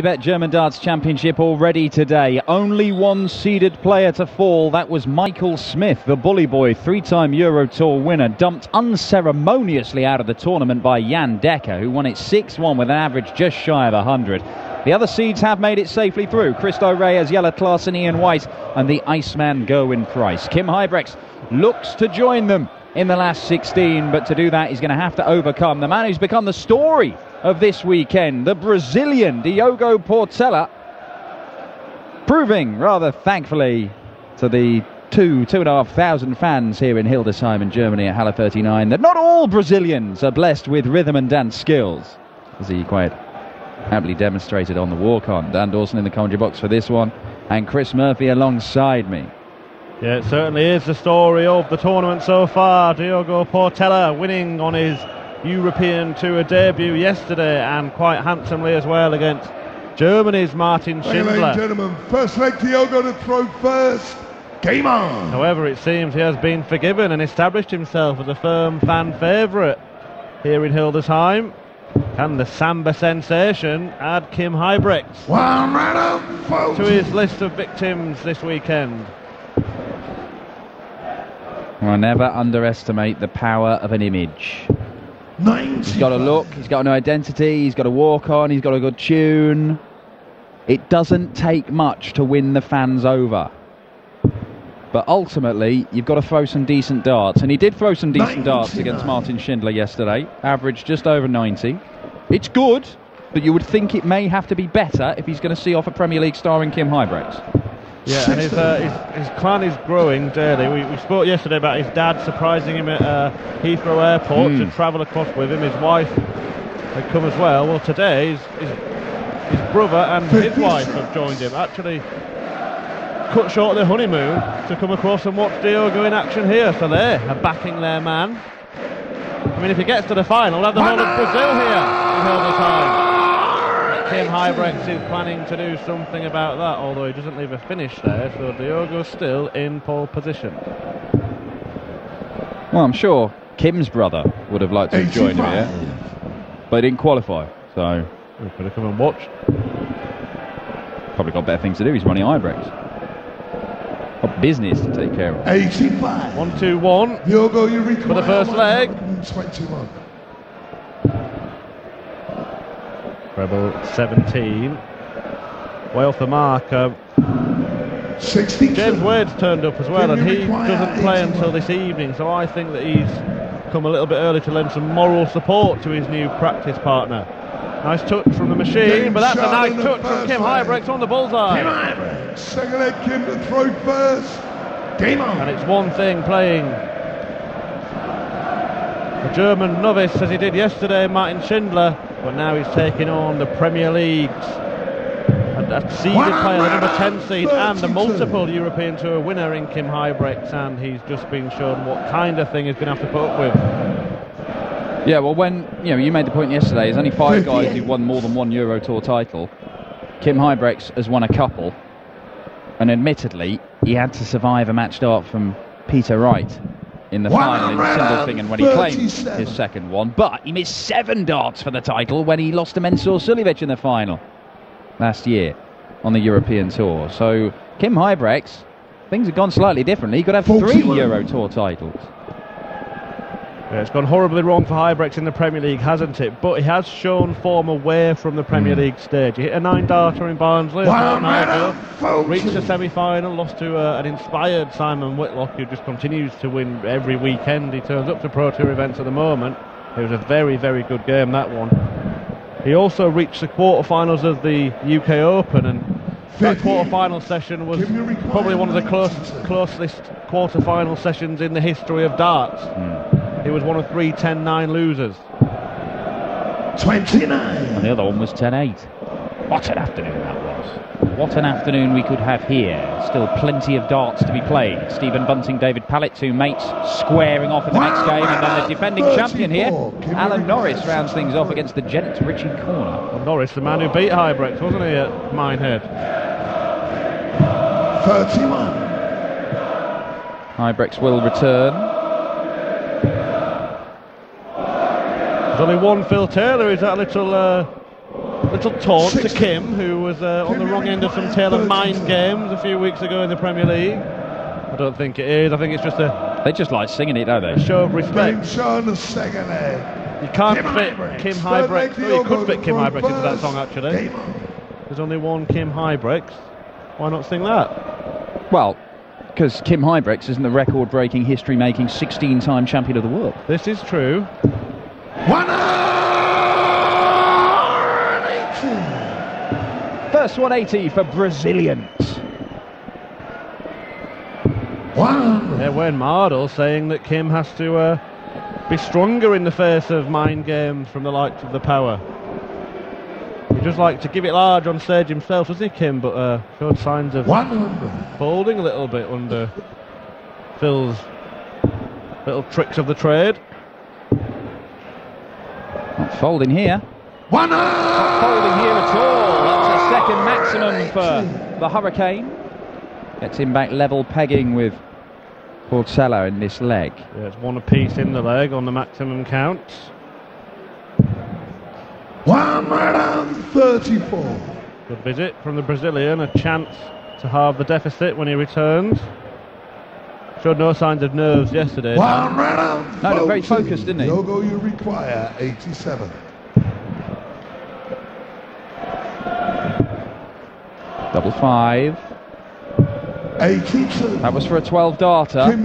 Bet German Darts Championship already today. Only one seeded player to fall. That was Michael Smith, the bully boy, three-time Euro Tour winner, dumped unceremoniously out of the tournament by Jan Dekker, who won it 6-1 with an average just shy of 100. The other seeds have made it safely through. Christo Reyes, Jelle Klaassen, Ian White, and the Iceman Gerwyn Price. Kim Huybrechts looks to join them in the last 16, but to do that he's going to have to overcome the man who's become the story of this weekend, the Brazilian Diogo Portela, proving rather thankfully to the 2,500 fans here in Hildesheim in Germany at Halle 39 that not all Brazilians are blessed with rhythm and dance skills, as he quite happily demonstrated on the walk-on. Dan Dawson in the commentary box for this one, and Chris Murphy alongside me. Yeah, it certainly is the story of the tournament so far. Diogo Portela winning on his European Tour debut yesterday, and quite handsomely as well against Germany's Martin Schindler. Ladies and gentlemen, first leg Diogo to throw first. Game on! However, it seems he has been forgiven and established himself as a firm fan favourite here in Hildesheim. Can the Samba sensation add Kim Huybrechts to his list of victims this weekend? Well, never underestimate the power of an image. 95. He's got a look, he's got an identity, he's got a walk on, he's got a good tune. It doesn't take much to win the fans over. But ultimately, you've got to throw some decent darts. And he did throw some decent darts against Martin Schindler yesterday. Averaged just over 90. It's good, but you would think it may have to be better if he's going to see off a Premier League star in Kim Huybrechts. Yeah, and his clan is growing daily. We spoke yesterday about his dad surprising him at Heathrow Airport to travel across with him. His wife had come as well. Well, today his brother and his wife have joined him. Actually cut short their honeymoon to come across and watch Diogo in action here. So they are backing their man. I mean, if he gets to the final, we'll have the whole of Brazil here in Hildesheim. Kim Huybrechts is planning to do something about that, although he doesn't leave a finish there, so Diogo's still in pole position. Well, I'm sure Kim's brother would have liked to have joined him here, but he didn't qualify, so we could have come and watched. Probably got better things to do. He's running Huybrechts. Got business to take care of. 85. 1-2-1. Diogo, you require for the first leg. 21. Treble 17. Well for Mark. 62. James Wade's turned up as well, and he doesn't play until this evening, so I think that he's come a little bit early to lend some moral support to his new practice partner. Nice touch from the machine, but that's a nice touch from Kim Huybrechts on the bullseye. Kim Huybrechts. Second leg, Kim to throw first. Game on. And it's one thing playing a German novice, as he did yesterday, Martin Schindler, but now he's taking on the Premier League's a seeded player, the number 10 seed, and the multiple European Tour winner in Kim Huybrechts, and he's just been shown what kind of thing he's going to have to put up with. Yeah, well, when you made the point yesterday, there's only 5 guys who've won more than one Euro Tour title. Kim Huybrechts has won a couple, and admittedly, he had to survive a match start from Peter Wright in the final in Sindelfingen when he claimed his second one, but he missed 7 darts for the title when he lost to Mensur Suljovic in the final last year on the European Tour. So Kim Huybrechts, things have gone slightly differently. He could have 3 Euro Tour titles. Yeah, it's gone horribly wrong for Huybrechts in the Premier League, hasn't it? But he has shown form away from the Premier League stage. He hit a 9-darter in Barnsley reached the semi-final, lost to an inspired Simon Whitlock, who just continues to win every weekend. He turns up to Pro Tour events at the moment. It was a very, very good game, that one. He also reached the quarterfinals of the UK Open, and that quarterfinal session was probably one of the closest quarterfinal sessions in the history of darts. He was one of 3 10-9 losers. 29. And the other one was 10-8. What an afternoon that was. What an afternoon we could have here. Still plenty of darts to be played. Stephen Bunting, David Pallett, 2 mates squaring off in the next game, and then the defending champion here, Alan Norris, rounds things off against the gent Richie Corner. Well, Norris, the man who beat Huybrechts, wasn't he, at Minehead? 31. Huybrechts will return. There's only one Phil Taylor. Is that little Little taunt to Kim, who was on the wrong end of some Taylor mind games a few weeks ago in the Premier League. I don't think it is. I think it's just a... They just like singing it, don't they? A show of respect. Game shown the second leg. You can't fit Kim Huybrechts. Oh, you could fit Kim Huybrechts into that song, actually. Game on. There's only one Kim Huybrechts. Why not sing that? Well, because Kim Huybrechts isn't the record-breaking, history-making 16-time champion of the world. This is true. 180. First 180 for Brazilians. Wayne Mardle saying that Kim has to be stronger in the face of mind games from the likes of the Power. He just like to give it large on stage himself, doesn't he, Kim? But showed signs of folding a little bit under Phil's little tricks of the trade. Not folding here. Not folding here at all. That's a second maximum for the Hurricane. Gets him back level pegging with Portela in this leg. Yeah, it's one apiece in the leg on the maximum count. 134. Good visit from the Brazilian, a chance to halve the deficit when he returns. Showed no signs of nerves yesterday. No, looked very focused, didn't he? Diogo, you require 87. Double five. 82. That was for a 12 darter, but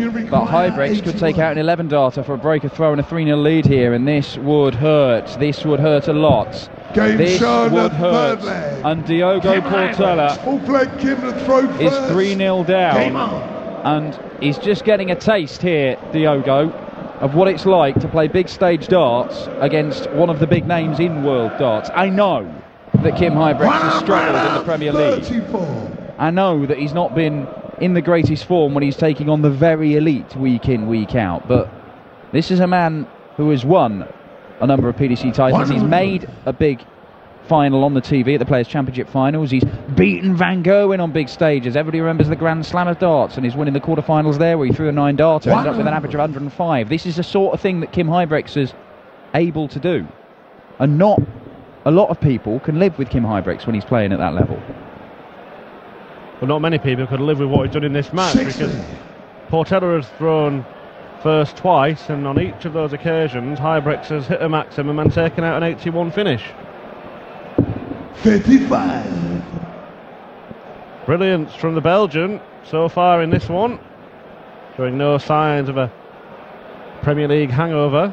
Huybrechts could take out an 11 darter for a breaker throw and a 3-0 lead here, and this would hurt. This would hurt a lot. This would hurt. And Diogo Portela is 3-0 down, and he's just getting a taste here, Diogo, of what it's like to play big stage darts against one of the big names in world darts. I know that Kim Huybrechts has struggled in the Premier League. I know that he's not been in the greatest form when he's taking on the very elite week in, week out, but this is a man who has won a number of PDC titles. He's made a big final on the TV at the Players' Championship finals. He's beaten Van Gerwen on big stages. Everybody remembers the Grand Slam of darts, and he's winning the quarterfinals there where he threw a 9 darter, ended up with an average of 105. This is the sort of thing that Kim Huybrechts is able to do, and not a lot of people can live with Kim Huybrechts when he's playing at that level. Well, not many people could live with what he's done in this match, because Portela has thrown first twice, and on each of those occasions Huybrechts has hit a maximum and taken out an 81 finish. 55. Brilliance from the Belgian so far in this one, showing no signs of a Premier League hangover.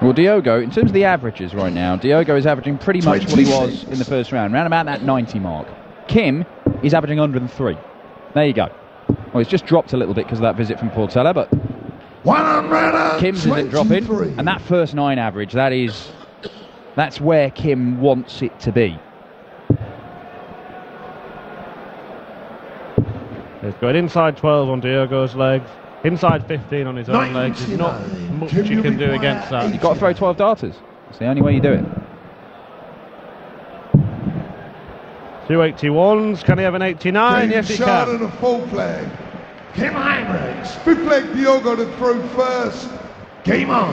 Well, Diogo, in terms of the averages right now, Diogo is averaging pretty much what he was in the first round, around about that 90 mark. Kim is averaging 103. There you go. Well, it's just dropped a little bit because of that visit from Portela, but Kim's isn't dropping. And that first 9 average, that's where Kim wants it to be. He's going inside 12 on Diogo's legs, inside 15 on his own legs. There's not much you can do against that. You've got to throw 12 darters. It's the only way you do it. 281s. Can he have an 89? Yes, he shot can. and a full flag. Kim Huybrechts. Fifth leg, Diogo to throw first. Game on.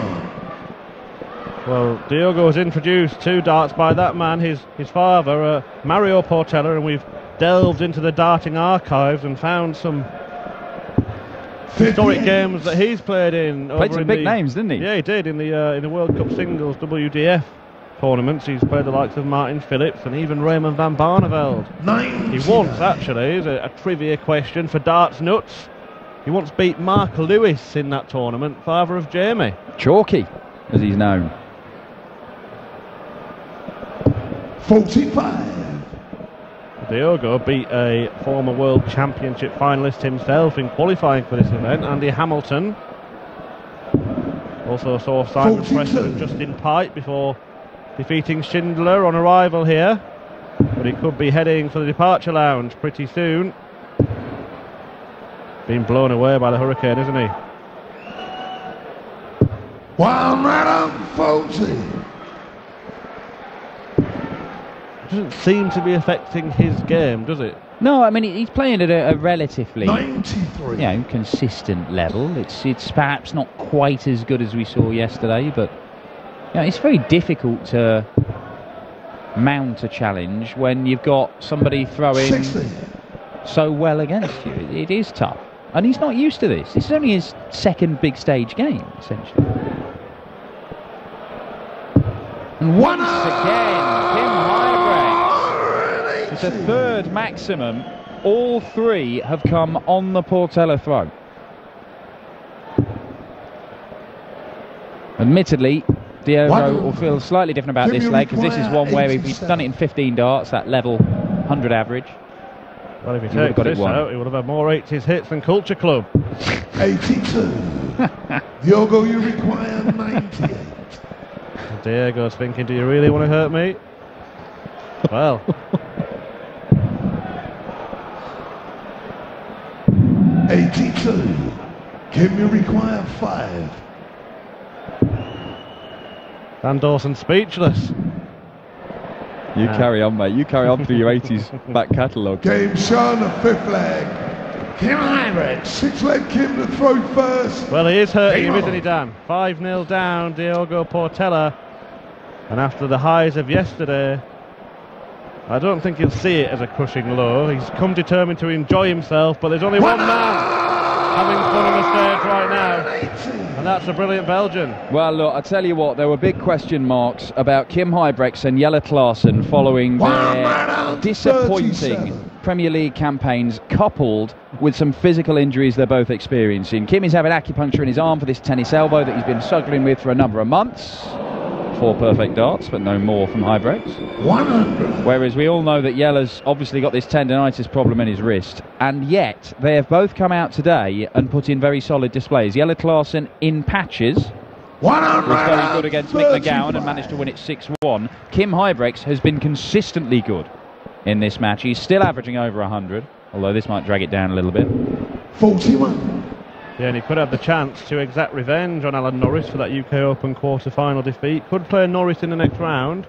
Well, Diogo was introduced to darts by that man, his father, Mario Portela, and we've delved into the darting archives and found some historic games that he's played in. Played some big names, didn't he? Yeah, he did in the World Cup Singles WDF tournaments. He's played the likes of Martin Phillips and even Raymond van Barneveld. He once, actually, is a trivia question for darts nuts, he once beat Mark Lewis in that tournament, father of Jamie. Chalky, as he's known. 45. Diogo beat a former World Championship finalist himself in qualifying for this event, Andy Hamilton. Also saw Simon Preston and Justin Pike before defeating Schindler on arrival here. But he could be heading for the departure lounge pretty soon. Being blown away by the Hurricane, isn't he? 140. Doesn't seem to be affecting his game, does it? No, I mean, he's playing at a relatively 93. Consistent level. It's perhaps not quite as good as we saw yesterday, but it's very difficult to mount a challenge when you've got somebody throwing 60. so well against you. It is tough. And he's not used to this. This is only his second big stage game, essentially. And once again, Kim Huybrechts. It's a third maximum. All three have come on the Portela throw. Admittedly, Diogo will feel slightly different about this leg, because this is one where if he'd done it in 15 darts, that level 100 average, well, if he takes this out, he would have had more 80s hits than Culture Club. 82. Diogo, you require 98. Diego's thinking, do you really want to hurt me? Well. 82. Kim, you require 5. Dan Dawson speechless. You carry on, mate. You carry on through your 80s back catalogue. Game shown, the 5th leg. Kim Huybrechts, 6th leg, Kim to throw first. Well, he is hurting him, isn't he, Dan? 5-0 down, Diogo Portela. And after the highs of yesterday, I don't think he'll see it as a crushing low. He's come determined to enjoy himself, but there's only one man having fun on the stage right now, and that's a brilliant Belgian. Well, look, I tell you what, there were big question marks about Kim Huybrechts and Jelle Klaassen following their disappointing Premier League campaigns, coupled with some physical injuries they're both experiencing. Kim is having acupuncture in his arm for this tennis elbow that he's been struggling with for a number of months. 4 perfect darts, but no more from Huybrechts. 100. Whereas we all know that Jelle's obviously got this tendinitis problem in his wrist, and yet they have both come out today and put in very solid displays. Jelle Klaassen in patches was very good against Mick McGowan and managed to win it 6-1. Kim Huybrechts has been consistently good in this match. He's still averaging over 100, although this might drag it down a little bit. 41. Yeah, and he could have the chance to exact revenge on Alan Norris for that UK Open quarter-final defeat. Could play Norris in the next round.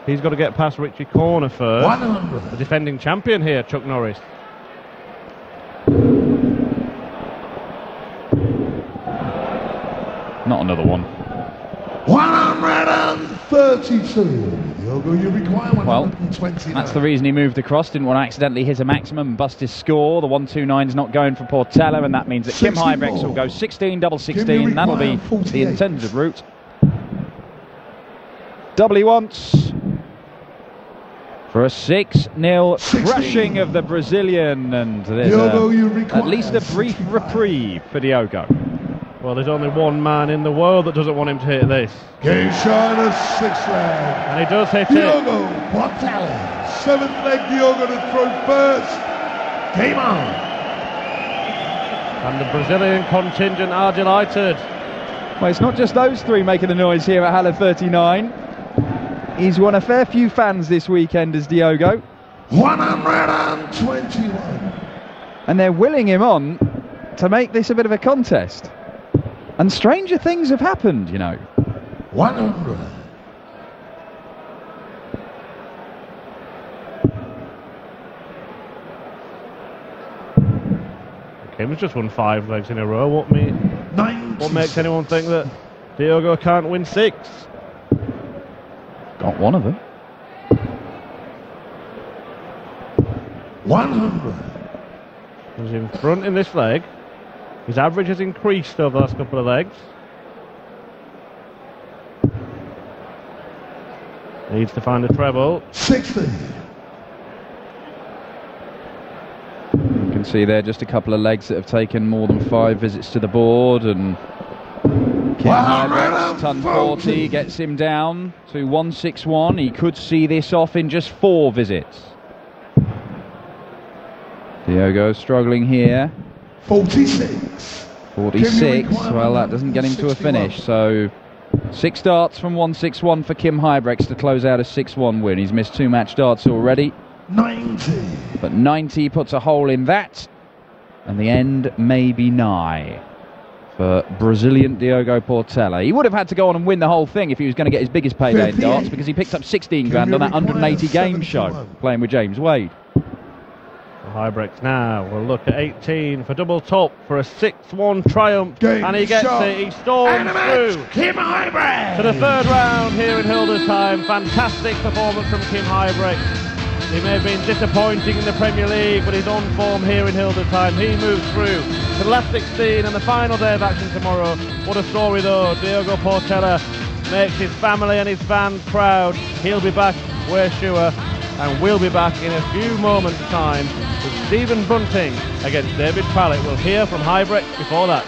He's got to get past Richie Corner first. 100. The defending champion here, Chuck Norris. Not another one. 132. Diogo, you require 129. That's the reason he moved across. Didn't want to accidentally hit a maximum and bust his score. The 129's not going for Portela, and that means that 64. Kim Huybrechts will go 16, double 16. That'll be 48. The intended route. Double he wants for a 6-0 crushing of the Brazilian, and there's at least a brief reprieve for Diogo. Well, there's only one man in the world that doesn't want him to hit this. Game shot, a 6th leg. And he does hit Diogo Portela. 7th leg, Diogo to throw first. Game on. And the Brazilian contingent are delighted. Well, it's not just those three making the noise here at Halle 39. He's won a fair few fans this weekend as Diogo. 121. And they're willing him on to make this a bit of a contest. And stranger things have happened, you know. 100. Kim's just won 5 legs in a row. What makes anyone think that Diogo can't win 6? Got one of them. 100. He's in front in this leg. His average has increased over the last couple of legs. Needs to find a treble. 60. You can see there just a couple of legs that have taken more than 5 visits to the board, and Kim Huybrechts, ton 40, gets him down to 161. He could see this off in just 4 visits. Diogo struggling here. 46. 46, well, that doesn't get him to a finish, so 6 darts from 161 for Kim Huybrechts to close out a 6-1 win. He's missed 2 match darts already. 90. But 90 puts a hole in that, and the end may be nigh for Brazilian Diogo Portela. He would have had to go on and win the whole thing if he was going to get his biggest payday in darts, because he picked up 16 grand on that 180 game show playing with James Wade. Huybrechts now will look at 18 for double top for a 6-1 triumph, and he gets it. He storms through Kim Huybrechts to the third round here in Hildesheim. Fantastic performance from Kim Huybrechts. He may have been disappointing in the Premier League, but he's on form here in Hildesheim. He moves through to the last 16 and the final day of action tomorrow. What a story though. Diogo Portela makes his family and his fans proud. He'll be back, we're sure, and we'll be back in a few moments' time with Stephen Bunting against David Pallett. We'll hear from Huybrechts before that.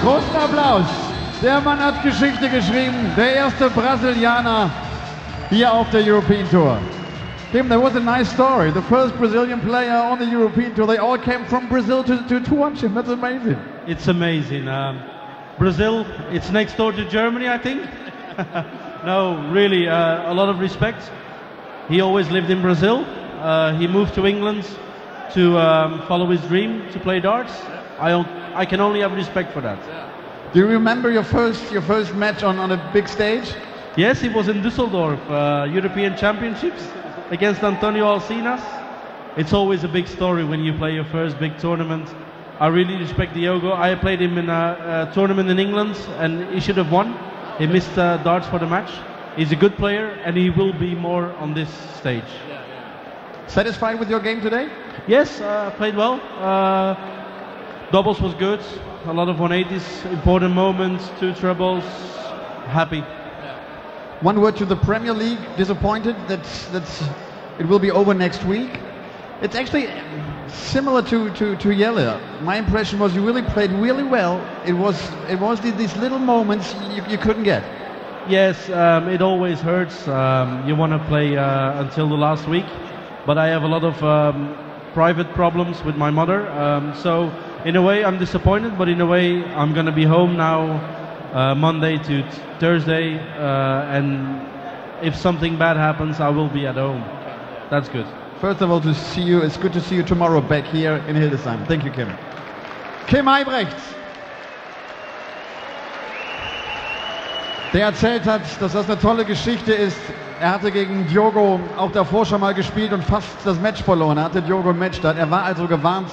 Großen Applaus. Der Mann hat Geschichte geschrieben. Der erste Brasilianer here auf der European Tour. Kim, there was a nice story. The first Brazilian player on the European Tour, they all came from Brazil to watch him. That's amazing. It's amazing. Brazil, it's next door to Germany, I think. No, really, a lot of respect. He always lived in Brazil. He moved to England to follow his dream to play darts. I can only have respect for that. Do you remember your first match on a big stage? Yes, it was in Düsseldorf, European Championships against Antonio Alcinas. It's always a big story when you play your first big tournament. I really respect Diogo. I played him in a tournament in England and he should have won. He missed darts for the match. He's a good player and he will be more on this stage. Satisfied with your game today? Yes, played well. Doubles was good, a lot of 180s, important moments, 2 trebles, happy. One word to the Premier League, disappointed that it will be over next week. It's actually similar to Yelle. My impression was you really played really well. It was these little moments you couldn't get. Yes, it always hurts. You want to play until the last week, but I have a lot of private problems with my mother. So in a way I'm disappointed, but in a way I'm going to be home now Monday to Thursday, and if something bad happens I will be at home. That's good. First of all, to see you, it's good to see you tomorrow back here in Hildesheim. Thank you, Kim. Kim Huybrechts, der erzählt hat, dass das eine tolle Geschichte ist. Er hatte gegen Diogo auch davor schon mal gespielt und fast das Match verloren. Er hatte Diogo ein Match da. Er war also gewarnt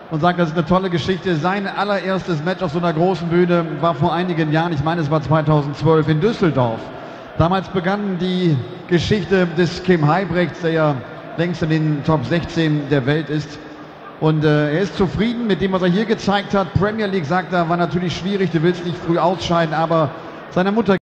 und sagt, das ist eine tolle Geschichte. Sein allererstes Match auf so einer großen Bühne war vor einigen Jahren, ich meine es war 2012 in Düsseldorf. Damals begann die Geschichte des Kim Huybrechts, der ja längst in den Top 16 der Welt ist. Und er ist zufrieden mit dem, was er hier gezeigt hat. Premier League, sagt er, war natürlich schwierig, du willst nicht früh ausscheiden, aber seiner Mutter